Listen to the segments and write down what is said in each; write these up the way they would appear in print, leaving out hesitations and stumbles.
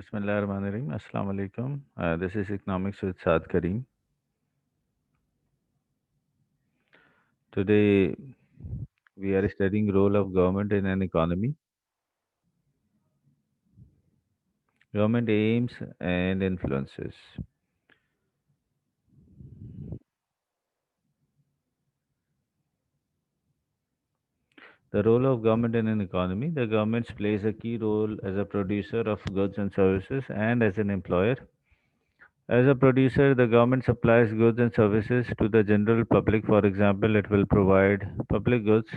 Bismillahirrahmanirrahim. Assalamu alaikum. This is Economics with Saad Kareem. Today we are studying role of government in an economy. Government aims and influences. The role of government in an economy. The government plays a key role as a producer of goods and services and as an employer. As a producer, the government supplies goods and services to the general public. For example, it will provide public goods.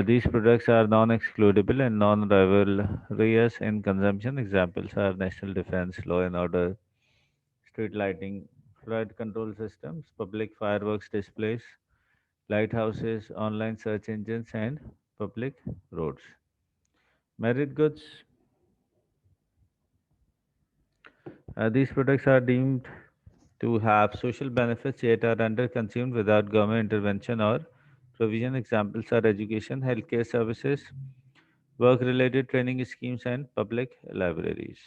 These products are non-excludable and non-rivalrous in consumption. Examples are national defense, law and order, street lighting, flood control systems, public fireworks displays, lighthouses, online search engines, and public roads. Merit goods. These products are deemed to have social benefits yet are under consumed without government intervention or provision. Examples are education, healthcare services, work related training schemes, and public libraries.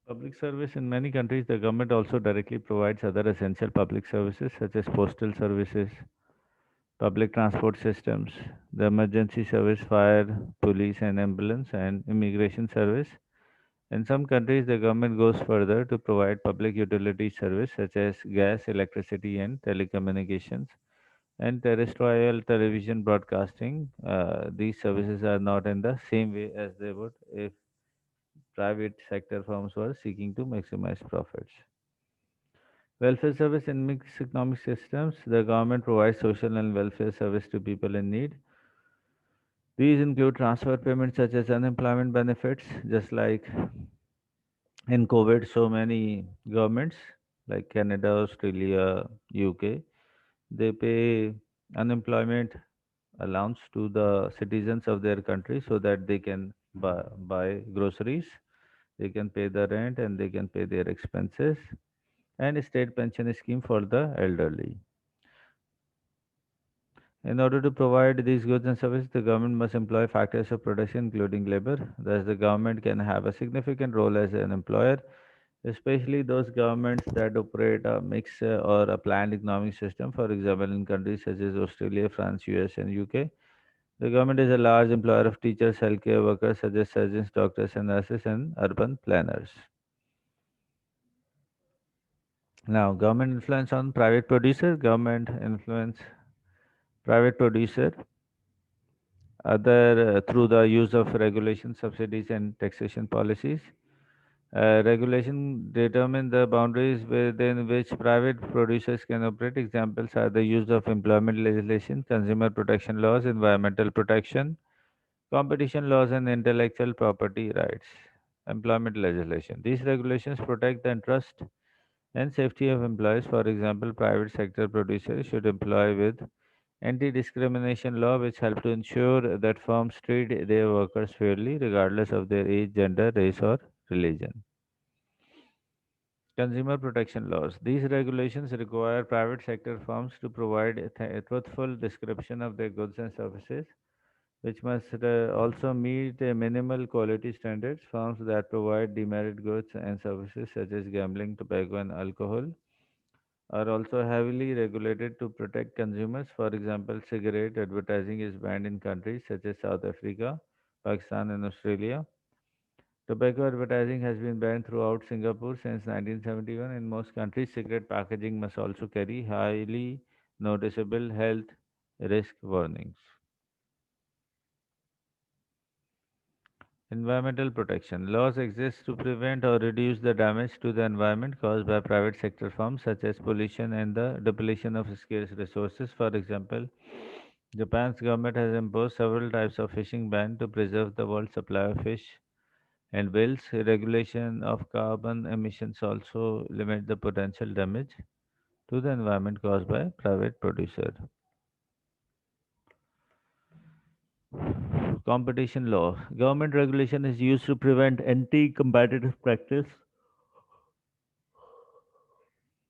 Public service in many countries, the government also directly provides other essential public services such as postal services, public transport systems, the emergency service, fire, police, and ambulance, and immigration service. In some countries, the government goes further to provide public utility service such as gas, electricity, and telecommunications, and terrestrial television broadcasting. These services are not in the same way as they would if private sector firms were seeking to maximize profits. Welfare service in mixed economic systems, the government provides social and welfare service to people in need. These include transfer payments such as unemployment benefits, just like in COVID, so many governments like Canada, Australia, UK, they pay unemployment allowance to the citizens of their country so that they can buy groceries, they can pay the rent, and they can pay their expenses, and a state pension scheme for the elderly. In order to provide these goods and services, the government must employ factors of production, including labor. Thus, the government can have a significant role as an employer, especially those governments that operate a mixed or a planned economic system. For example, in countries such as Australia, France, US, and UK, the government is a large employer of teachers, healthcare workers such as surgeons, doctors, and nurses, and urban planners. Now, government influence on private producer. Government influence private producer other through the use of regulation, subsidies, and taxation policies. Regulation determine the boundaries within which private producers can operate. Examples are the use of employment legislation, consumer protection laws, environmental protection, competition laws, and intellectual property rights. Employment legislation. These regulations protect the interest and safety of employees. For example, private sector producers should employ with anti-discrimination law, which help to ensure that firms treat their workers fairly, regardless of their age, gender, race, or religion. Consumer protection laws. These regulations require private sector firms to provide a truthful description of their goods and services, which must also meet minimal quality standards. Firms that provide demerit goods and services such as gambling, tobacco, and alcohol are also heavily regulated to protect consumers. For example, cigarette advertising is banned in countries such as South Africa, Pakistan, and Australia. Tobacco advertising has been banned throughout Singapore since 1971. In most countries, cigarette packaging must also carry highly noticeable health risk warnings. Environmental protection. Laws exist to prevent or reduce the damage to the environment caused by private sector firms, such as pollution and the depletion of scarce resources. For example, Japan's government has imposed several types of fishing ban to preserve the world supply of fish and whales. Regulation of carbon emissions also limit the potential damage to the environment caused by private producer. Competition law. Government regulation is used to prevent anti-competitive practice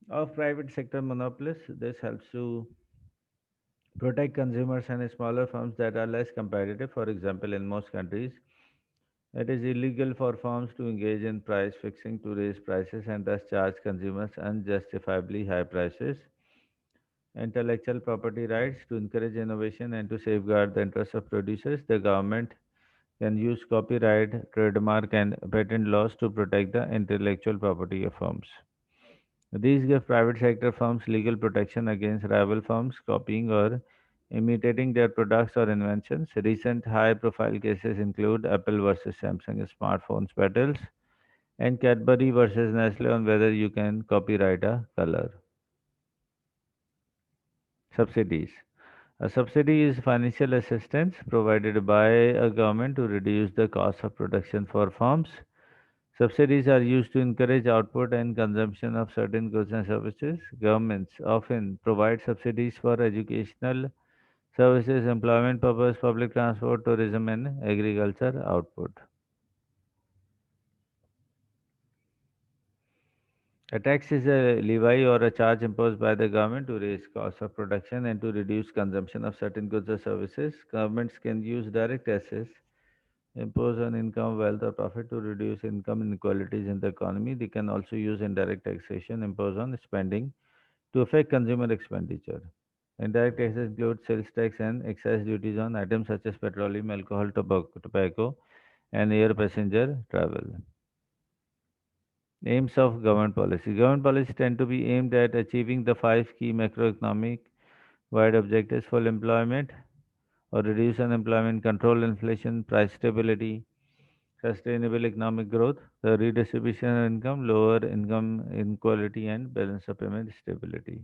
of private sector monopolies. This helps to protect consumers and smaller firms that are less competitive. For example, in most countries, it is illegal for firms to engage in price fixing to raise prices and thus charge consumers unjustifiably high prices. Intellectual property rights to encourage innovation and to safeguard the interests of producers. The government can use copyright, trademark, and patent laws to protect the intellectual property of firms. These give private sector firms legal protection against rival firms copying or imitating their products or inventions. Recent high profile cases include Apple versus Samsung smartphones battles and Cadbury versus Nestle on whether you can copyright a color. Subsidies. A subsidy is financial assistance provided by a government to reduce the cost of production for farms. Subsidies are used to encourage output and consumption of certain goods and services. Governments often provide subsidies for educational services, employment purpose, public transport, tourism, and agriculture output. A tax is a levy or a charge imposed by the government to raise costs of production and to reduce consumption of certain goods or services. Governments can use direct taxes impose on income, wealth, or profit to reduce income inequalities in the economy. They can also use indirect taxation imposed on spending to affect consumer expenditure. Indirect taxes include sales tax and excise duties on items such as petroleum, alcohol, tobacco and air passenger travel. Aims of government policy. Government policies tend to be aimed at achieving the five key macroeconomic wide objectives: full employment or reduce unemployment, control inflation, price stability, sustainable economic growth, the redistribution of income, lower income inequality, and balance of payment stability.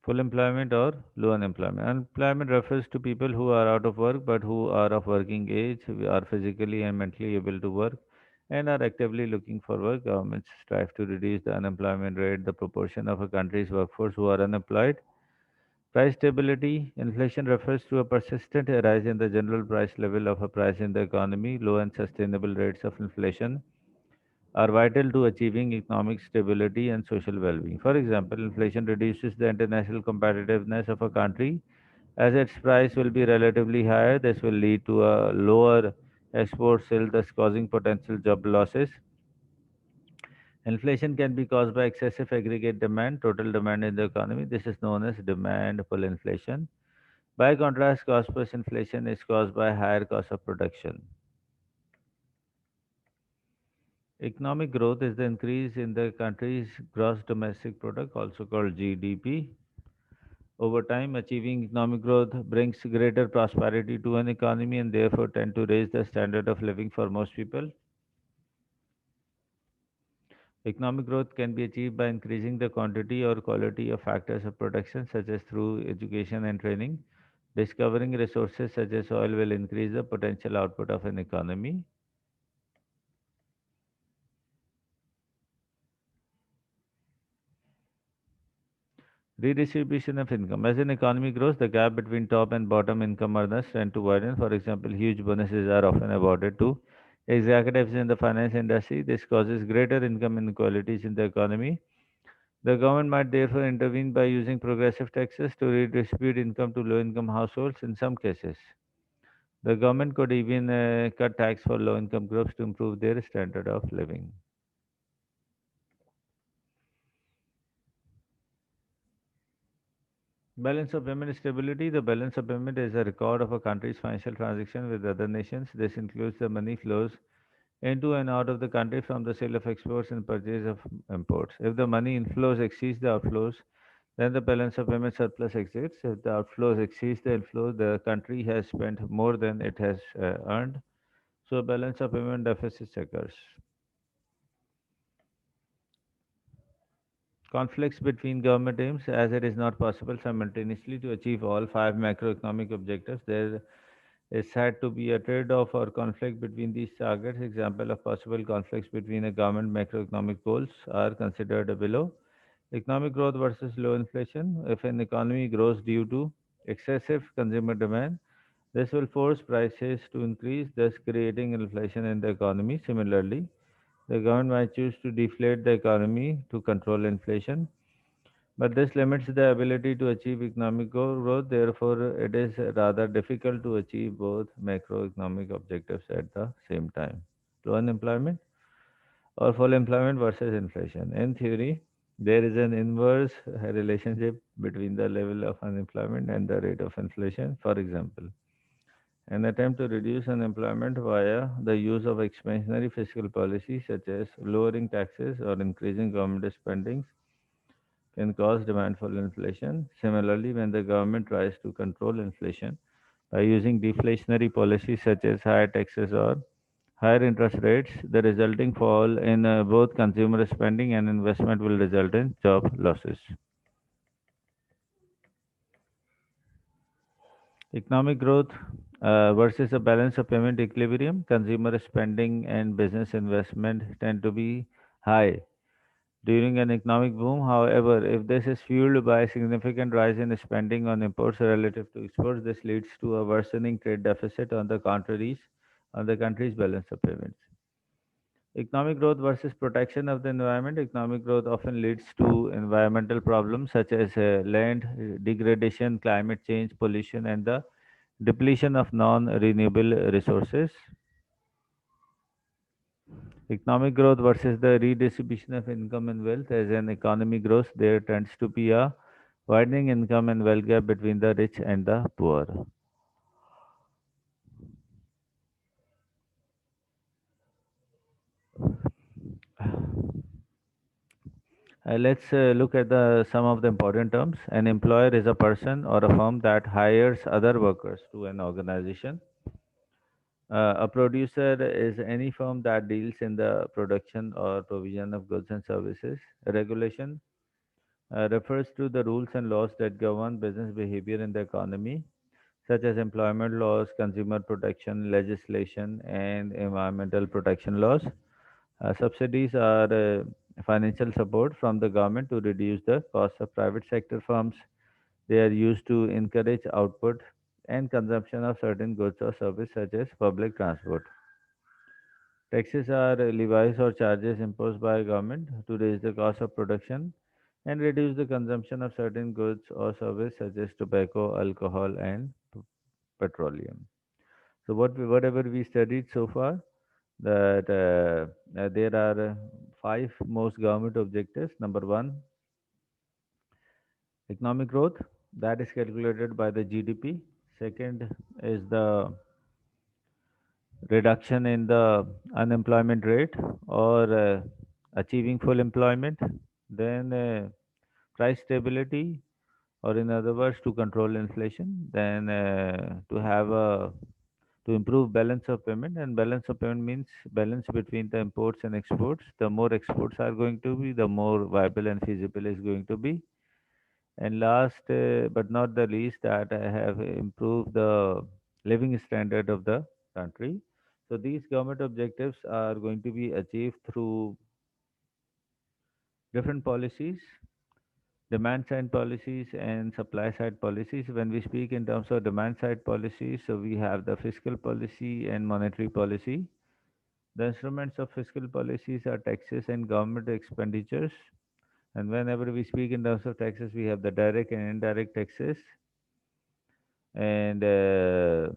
Full employment or low unemployment. Unemployment refers to people who are out of work but who are of working age, who are physically and mentally able to work, and are actively looking for work. Governments strive to reduce the unemployment rate, the proportion of a country's workforce who are unemployed. Price stability. Inflation refers to a persistent rise in the general price level of a price in the economy. Low and sustainable rates of inflation are vital to achieving economic stability and social well being. For example, inflation reduces the international competitiveness of a country as its price will be relatively higher. This will lead to a lower export sale, thus causing potential job losses. Inflation can be caused by excessive aggregate demand, total demand in the economy. This is known as demand pull inflation. By contrast, cost plus inflation is caused by higher cost of production. Economic growth is the increase in the country's gross domestic product, also called GDP. Over time, achieving economic growth brings greater prosperity to an economy and therefore tend to raise the standard of living for most people. Economic growth can be achieved by increasing the quantity or quality of factors of production, such as through education and training. Discovering resources such as oil will increase the potential output of an economy. Redistribution of income. As an economy grows, the gap between top and bottom income earners tend to widen. For example, huge bonuses are often awarded to executives in the finance industry. This causes greater income inequalities in the economy. The government might therefore intervene by using progressive taxes to redistribute income to low income households in some cases. The government could even cut tax for low income groups to improve their standard of living. Balance of payment stability. The balance of payment is a record of a country's financial transaction with other nations. This includes the money flows into and out of the country from the sale of exports and purchase of imports. If the money inflows exceeds the outflows, then the balance of payment surplus exists. If the outflows exceeds the inflows, the country has spent more than it has earned. So, a balance of payment deficit occurs. Conflicts between government aims, as it is not possible simultaneously to achieve all five macroeconomic objectives. There is said to be a trade-off or conflict between these targets. Example of possible conflicts between a government macroeconomic goals are considered below. Economic growth versus low inflation. If an economy grows due to excessive consumer demand, this will force prices to increase, thus creating inflation in the economy. Similarly, The government might choose to deflate the economy to control inflation, but this limits the ability to achieve economic growth. Therefore, it is rather difficult to achieve both macroeconomic objectives at the same time. Low unemployment or full employment versus inflation. In theory, there is an inverse relationship between the level of unemployment and the rate of inflation. For example, an attempt to reduce unemployment via the use of expansionary fiscal policies such as lowering taxes or increasing government spending can cause demand for inflation. Similarly, when the government tries to control inflation by using deflationary policies such as higher taxes or higher interest rates, the resulting fall in both consumer spending and investment will result in job losses. Economic growth versus a balance of payment equilibrium, consumer spending and business investment tend to be high during an economic boom. However, if this is fueled by a significant rise in spending on imports relative to exports, this leads to a worsening trade deficit on the country's balance of payments. Economic growth versus protection of the environment. Economic growth often leads to environmental problems such as land degradation, climate change, pollution, and the depletion of non renewable resources. Economic growth versus the redistribution of income and wealth. As an economy grows, there tends to be a widening income and wealth gap between the rich and the poor. Let's look at some of the important terms. An employer is a person or a firm that hires other workers to an organization. A producer is any firm that deals in the production or provision of goods and services. A regulation refers to the rules and laws that govern business behavior in the economy, such as employment laws, consumer protection legislation, and environmental protection laws. Subsidies are financial support from the government to reduce the cost of private sector firms. They are used to encourage output and consumption of certain goods or services, such as public transport. Taxes are levies or charges imposed by a government to raise the cost of production and reduce the consumption of certain goods or services such as tobacco, alcohol, and petroleum. So whatever we studied so far, that there are five most government objectives. Number one, economic growth that is calculated by the GDP. Second is the reduction in the unemployment rate or achieving full employment. Then price stability, or in other words, to control inflation. Then to have a to improve balance of payment, and balance of payment means balance between the imports and exports. The more exports are going to be, the more viable and feasible is going to be. And last but not the least, that I have improved the living standard of the country. So these government objectives are going to be achieved through different policies, demand side policies and supply side policies. When we speak in terms of demand side policies, so we have the fiscal policy and monetary policy. The instruments of fiscal policies are taxes and government expenditures. And whenever we speak in terms of taxes, we have the direct and indirect taxes. And the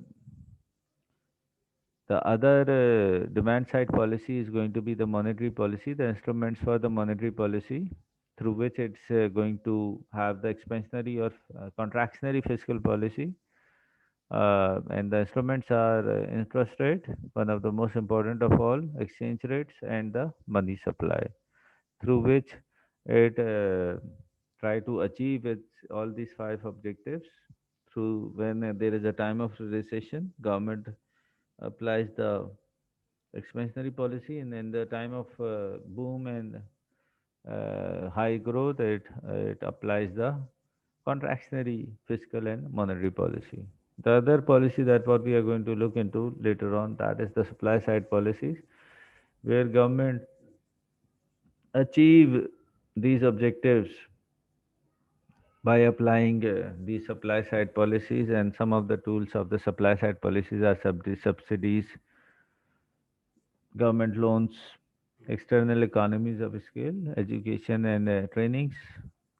other demand side policy is going to be the monetary policy, the instruments for the monetary policy through which it's going to have the expansionary or contractionary fiscal policy. And the instruments are interest rate, one of the most important of all, exchange rates, and the money supply, through which it try to achieve its all these five objectives. Through when there is a time of recession, government applies the expansionary policy, and in the time of boom and high growth, it applies the contractionary fiscal and monetary policy. The other policy that what we are going to look into later on, that is the supply side policies, where government achieve these objectives by applying these supply side policies. And some of the tools of the supply side policies are subsidies, government loans, external economies of scale, education and trainings,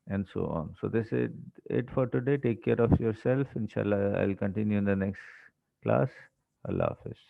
and so on. So this is it for today. Take care of yourself. Inshallah, I'll continue in the next class. Allah Hafiz.